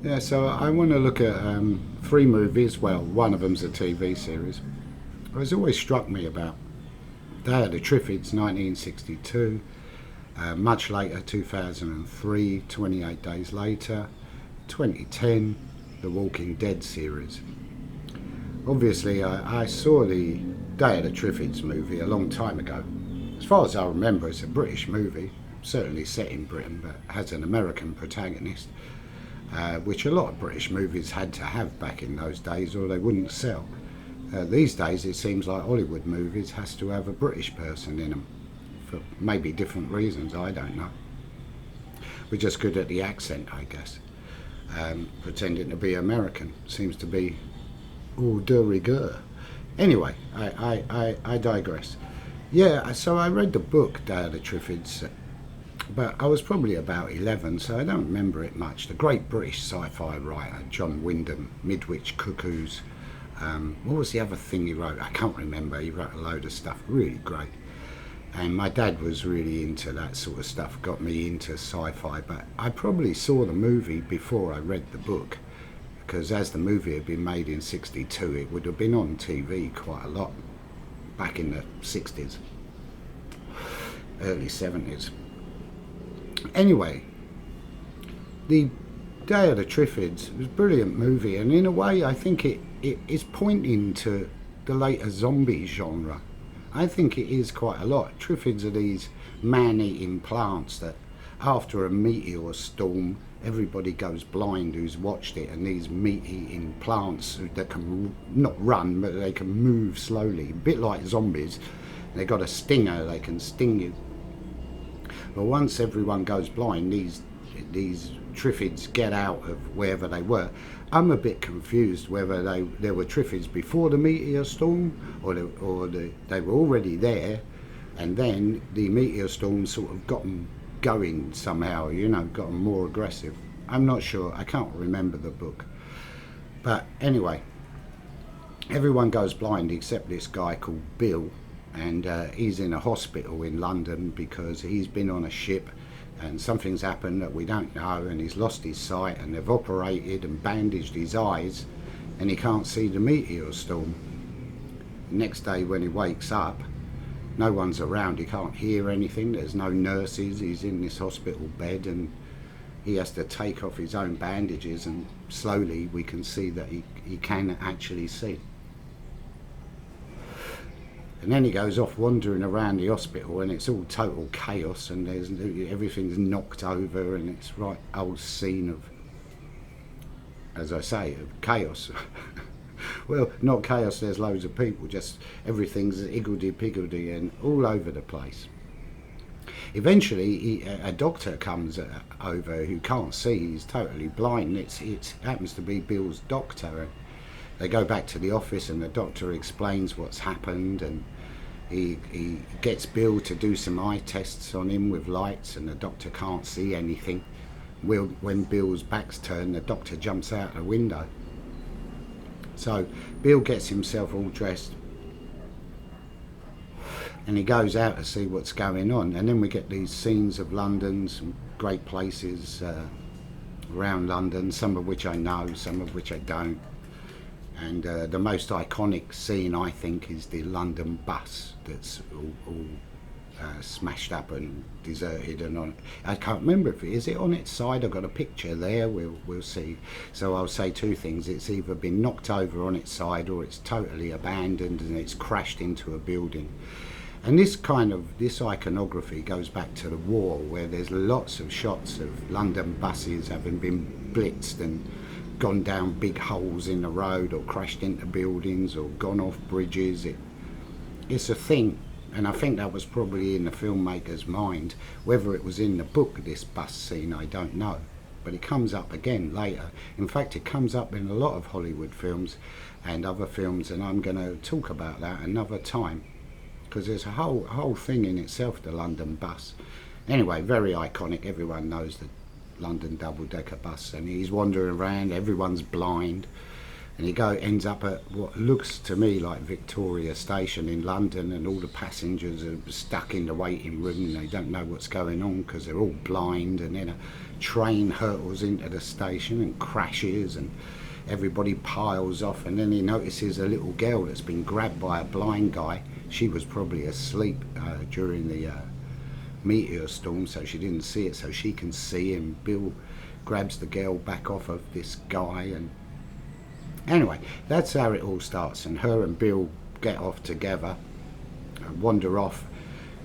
Yeah, so I want to look at three movies. Well, one of them's a TV series. It's always struck me about Day of the Triffids, 1962. Much later, 2003, 28 Days Later, 2010, The Walking Dead series. Obviously, I saw the Day of the Triffids movie a long time ago. As far as I remember, it's a British movie, certainly set in Britain, but has an American protagonist, which a lot of British movies had to have back in those days or they wouldn't sell. These days, it seems like Hollywood movies has to have a British person in them for maybe different reasons. I don't know. We're just good at the accent, I guess. Pretending to be American seems to be au de rigueur. Anyway, I digress. Yeah, so I read the book Day of the Triffids, but I was probably about 11, so I don't remember it much. The great British sci-fi writer John Wyndham, Midwich Cuckoos. What was the other thing he wrote? I can't remember. He wrote a load of stuff, really great. And my dad was really into that sort of stuff, got me into sci-fi, but I probably saw the movie before I read the book, because as the movie had been made in 62, it would have been on TV quite a lot back in the 60s, early 70s. Anyway, the Day of the Triffids was a brilliant movie, and in a way I think it is pointing to the later zombie genre. I think it is quite a lot. Triffids are these man-eating plants that after a meteor storm everybody goes blind who's watched it, and these meat-eating plants that can not run but they can move slowly, a bit like zombies. They've got a stinger, they can sting you. But once everyone goes blind, these Triffids get out of wherever they were. I'm a bit confused whether there were Triffids before the meteor storm or they were already there, and then the meteor storm sort of got them going somehow, got them more aggressive. I'm not sure. I can't remember the book. But anyway, everyone goes blind except this guy called Bill, and he's in a hospital in London because he's been on a ship and something's happened that we don't know, and he's lost his sight, and they've operated and bandaged his eyes and he can't see the meteor storm. The next day when he wakes up, no one's around, he can't hear anything, there's no nurses, he's in this hospital bed, and he has to take off his own bandages, and slowly we can see that he can actually see. And then he goes off wandering around the hospital, and it's all total chaos, and everything's knocked over, and it's right old scene of, as I say, of chaos. Well, not chaos, there's loads of people, just everything's higgledy-piggledy and all over the place. Eventually, a doctor comes over who can't see, he's totally blind. It happens to be Bill's doctor. They go back to the office and the doctor explains what's happened, and he gets Bill to do some eye tests on him with lights, and the doctor can't see anything. When Bill's back's turned, the doctor jumps out the window. So Bill gets himself all dressed and he goes out to see what's going on, and then we get these scenes of London, some great places around London, some of which I know, some of which I don't. And the most iconic scene, I think, is the London bus that's all smashed up and deserted, and on, I can't remember if is it on its side. I've got a picture there, we'll see. So I'll say two things: it's either been knocked over on its side, or it's totally abandoned and it's crashed into a building. And this iconography goes back to the war, where there's lots of shots of London buses having been blitzed and gone down big holes in the road, or crashed into buildings, or gone off bridges. It's a thing, and I think that was probably in the filmmaker's mind. Whether it was in the book, this bus scene, I don't know, but it comes up again later. In fact, it comes up in a lot of Hollywood films and other films, and I'm going to talk about that another time, because there's a whole thing in itself, the London bus. Anyway, very iconic. Everyone knows the London double-decker bus, and he's wandering around, everyone's blind, And he ends up at what looks to me like Victoria Station in London, and all the passengers are stuck in the waiting room and they don't know what's going on because they're all blind. And then a train hurtles into the station and crashes, and everybody piles off. And then he notices a little girl that's been grabbed by a blind guy. She was probably asleep during the meteor storm, so she didn't see it, so she can see him. Bill grabs the girl back off of this guy, and anyway, that's how it all starts. And her and Bill get off together, wander off,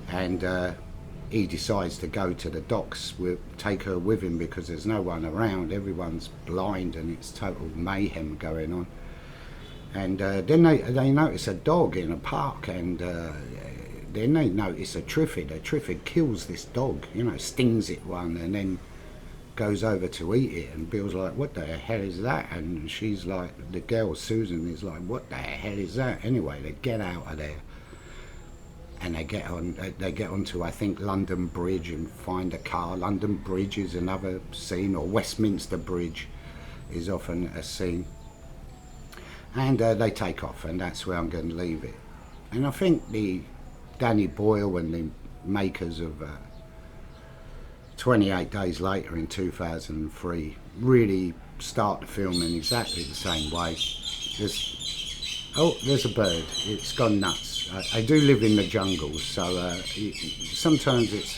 and he decides to go to the docks, take her with him because there's no one around, everyone's blind and it's total mayhem going on. And then they notice a dog in a park, and then they notice a Triffid. A Triffid kills this dog, you know, stings it one and then goes over to eat it. And Bill's like, what the hell is that? And she's like, the girl Susan is like, what the hell is that? Anyway, they get out of there and they get onto, I think, London Bridge and find a car. London Bridge is another scene, or Westminster Bridge is often a scene. And they take off, and that's where I'm going to leave it. And I think the Danny Boyle and the makers of 28 Days Later in 2003 really start the film in exactly the same way. There's a bird. It's gone nuts. I do live in the jungle, so sometimes it's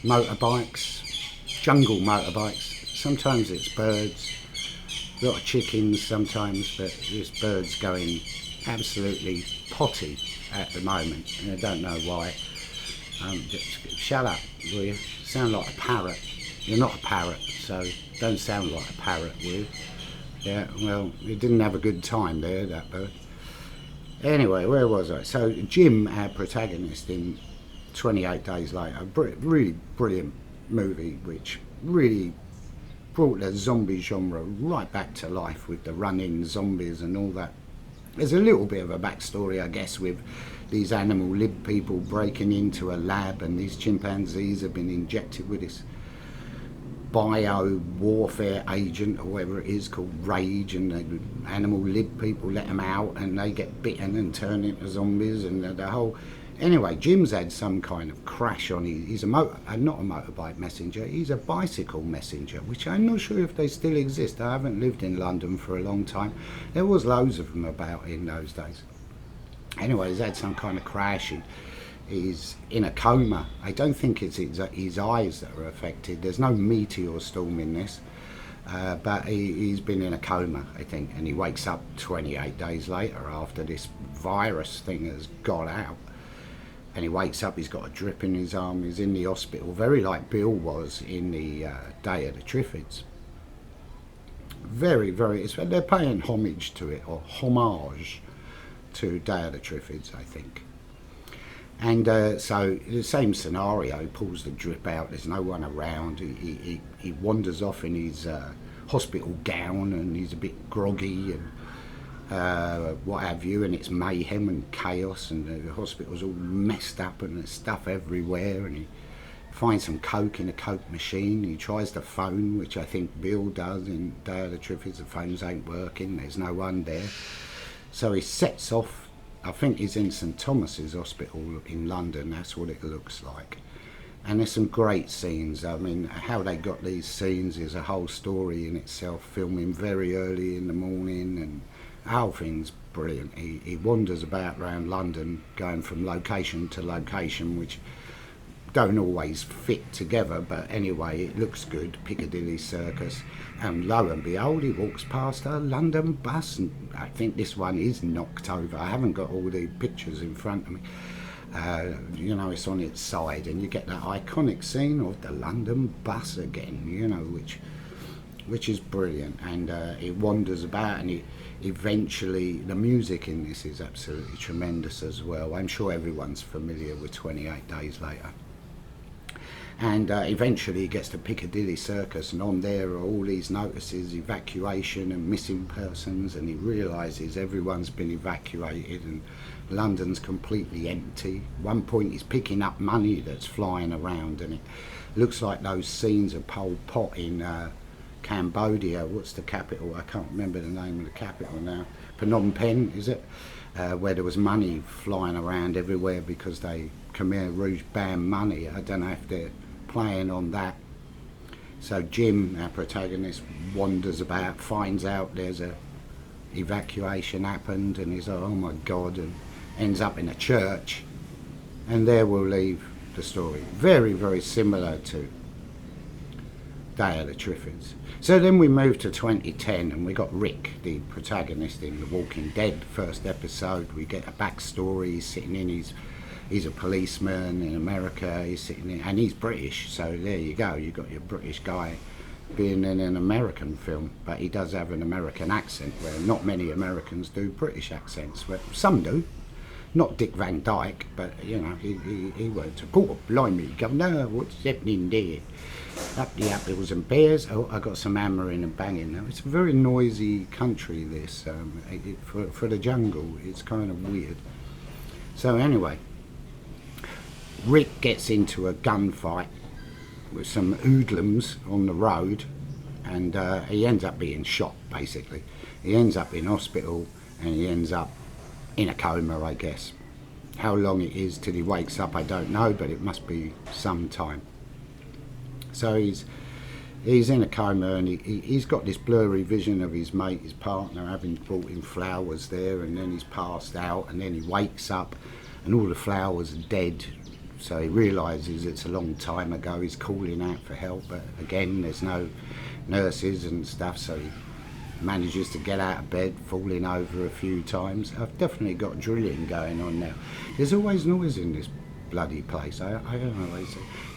motorbikes, jungle motorbikes. Sometimes it's birds. A lot of chickens sometimes, but this bird's going absolutely potty at the moment, and I don't know why. Shut up, will you? Sound like a parrot. You're not a parrot, so don't sound like a parrot, will you? Yeah, well, it didn't have a good time there, that bird. Anyway, where was I? So Jim, our protagonist in 28 Days Later, really brilliant movie, which really brought the zombie genre right back to life with the running zombies and all that. There's a little bit of a backstory, I guess, with these animal lib people breaking into a lab, and these chimpanzees have been injected with this bio warfare agent or whatever it is called Rage, and the animal lib people let them out and they get bitten and turn into zombies, and the whole. Anyway, Jim's had some kind of crash on he's not a motorbike messenger, he's a bicycle messenger, which I'm not sure if they still exist. I haven't lived in London for a long time. There was loads of them about in those days. Anyway, he's had some kind of crash. He's in a coma. I don't think it's his eyes that are affected. There's no meteor storm in this, but he's been in a coma, I think, and he wakes up 28 days later after this virus thing has got out. And he wakes up, he's got a drip in his arm, he's in the hospital, very like Bill was in the Day of the Triffids. Very, they're paying homage to it, or homage to Day of the Triffids, I think. And so the same scenario, he pulls the drip out, there's no one around, he wanders off in his hospital gown, and he's a bit groggy and what have you, and it's mayhem and chaos, and the hospital's all messed up and there's stuff everywhere, and he finds some coke in a coke machine. He tries the phone, which I think Bill does in Day of the Triffids. The phones ain't working, there's no one there, so he sets off. I think he's in St Thomas's Hospital in London, that's what it looks like. And there's some great scenes. I mean, how they got these scenes is a whole story in itself, filming very early in the morning, and the whole thing's brilliant. He wanders about around London, going from location to location, which don't always fit together, but anyway, it looks good. Piccadilly Circus, and lo and behold, he walks past a London bus, and I think this one is knocked over. I haven't got all the pictures in front of me. You know, it's on its side, and you get that iconic scene of the London bus again, you know, which is brilliant. And it wanders about, and eventually, the music in this is absolutely tremendous as well. I'm sure everyone's familiar with 28 Days Later. And eventually he gets to Piccadilly Circus, and on there are all these notices, evacuation and missing persons, and he realises everyone's been evacuated and London's completely empty. At one point he's picking up money that's flying around, and it looks like those scenes of Pol Pot in Cambodia. What's the capital? I can't remember the name of the capital now. Phnom Penh, is it? Where there was money flying around everywhere because they Khmer Rouge banned money. I don't know if they're playing on that. So Jim, our protagonist, wanders about, finds out there's a evacuation happened, and he's like, oh my God, and ends up in a church. And there we'll leave the story. Very, very similar to Day of the Triffids. So then we moved to 2010, and we got Rick, the protagonist in The Walking Dead first episode. We get a backstory. He's sitting in his, he's a policeman in America. He's sitting in, and he's British. So there you go. You got your British guy being in an American film, but he does have an American accent, where not many Americans do British accents. But some do. Not Dick Van Dyke, but you know, he went to, oh, blimey, Governor, what's happening there? Up the apples and pears. Oh, I got some hammering and banging now. It's a very noisy country, this. For the jungle, it's kind of weird. So anyway, Rick gets into a gunfight with some hoodlums on the road, and he ends up being shot, basically. He ends up in hospital, and he ends up in a coma, I guess. How long it is till he wakes up, I don't know, but it must be some time. So he's in a coma, and he's got this blurry vision of his mate, his partner, having brought him flowers there, and then he's passed out, and then he wakes up and all the flowers are dead. So he realises it's a long time ago. He's calling out for help, but again there's no nurses and stuff, so he manages to get out of bed, falling over a few times. I've definitely got drilling going on now. There's always noise in this bloody place. I don't know.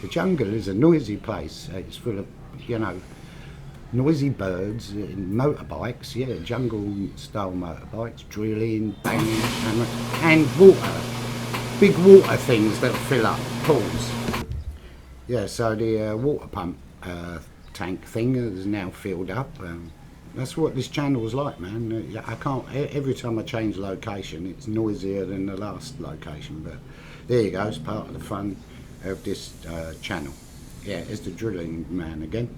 The jungle is a noisy place. It's full of, you know, noisy birds, motorbikes, yeah, jungle-style motorbikes, drilling, banging, and water. Big water things that fill up pools. Yeah, so the water pump tank thing is now filled up. That's what this channel's like, man. I can't, every time I change location, it's noisier than the last location, but there you go, it's part of the fun of this channel. Yeah, it's the drilling man again.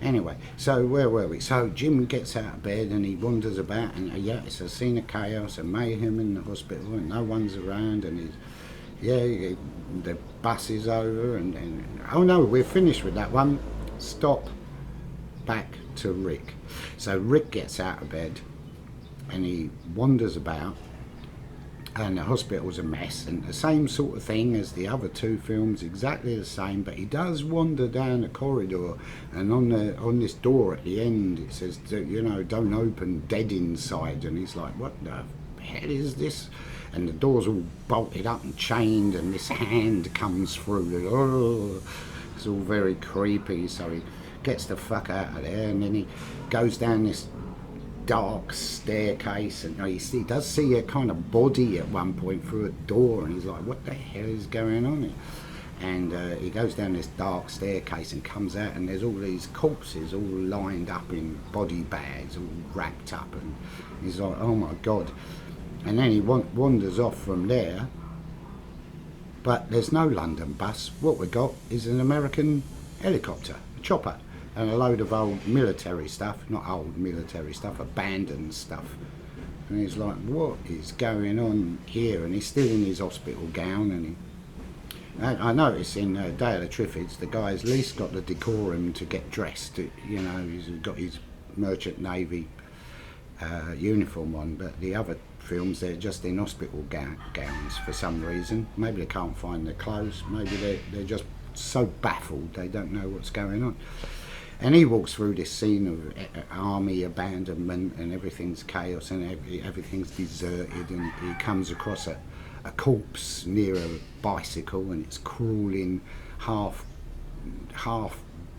Anyway, so where were we? So Jim gets out of bed and he wanders about, and yeah, it's a scene of chaos and mayhem in the hospital, and no one's around, and he's, yeah, the bus is over, and oh no, we're finished with that one. Stop. Back to Rick. So Rick gets out of bed and he wanders about, and the hospital's a mess, and the same sort of thing as the other two films, exactly the same, but he does wander down a corridor, and on this door at the end it says, you know, don't open, dead inside, and he's like, what the hell is this? And the door's all bolted up and chained, and this hand comes through. Oh, it's all very creepy. So he gets the fuck out of there, and then he goes down this dark staircase, and he does see a kind of body at one point through a door, and he's like, what the hell is going on here? And he goes down this dark staircase and comes out, and there's all these corpses all lined up in body bags, all wrapped up, and he's like, oh my God. And then he wanders off from there, but there's no London bus. What we got is an American helicopter, a chopper, and a load of old military stuff, not old military stuff, abandoned stuff. And he's like, what is going on here? And he's still in his hospital gown, and I noticed in Day of the Triffids, the guy's at least got the decorum to get dressed. You know, he's got his Merchant Navy uniform on, but the other films, they're just in hospital gowns for some reason. Maybe they can't find their clothes, maybe they're just so baffled they don't know what's going on. And he walks through this scene of army abandonment, and everything's chaos, and everything's deserted, and he comes across a corpse near a bicycle, and it's crawling, half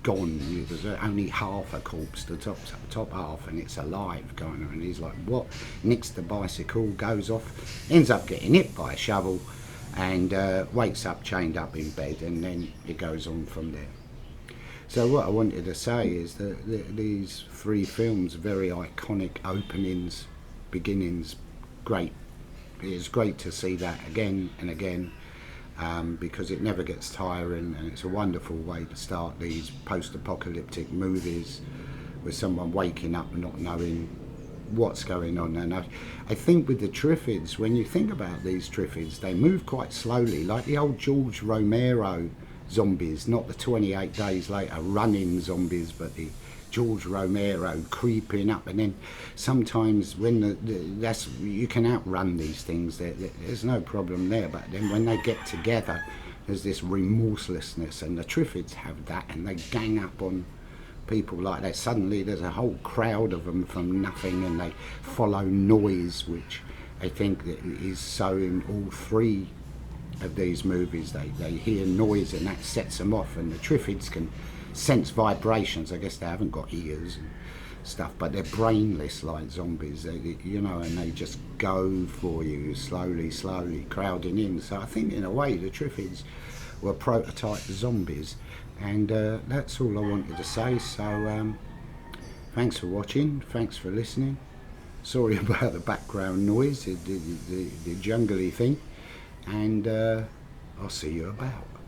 gone. There's only half a corpse, the top half, and it's alive going on. And he's like, what? Nicks the bicycle, goes off, ends up getting hit by a shovel, and wakes up chained up in bed, and then it goes on from there. So what I wanted to say is that these three films, very iconic openings, beginnings, great. It's great to see that again and again, because it never gets tiring, and it's a wonderful way to start these post-apocalyptic movies with someone waking up and not knowing what's going on. And I think with the Triffids, when you think about these Triffids, they move quite slowly, like the old George Romero zombies, not the 28 days later running zombies, but the George Romero creeping up. And then sometimes when that's, you can outrun these things, there's no problem there, but then when they get together, there's this remorselessness, and the Triffids have that, and they gang up on people like that. Suddenly there's a whole crowd of them from nothing, and they follow noise, which I think is so in all three of these movies. They hear noise and that sets them off, and the Triffids can sense vibrations. I guess they haven't got ears and stuff, but they're brainless like zombies, you know, and they just go for you slowly crowding in. So I think in a way the Triffids were prototype zombies, and that's all I wanted to say. So thanks for watching, thanks for listening. Sorry about the background noise, the jungly thing, and I'll see you about.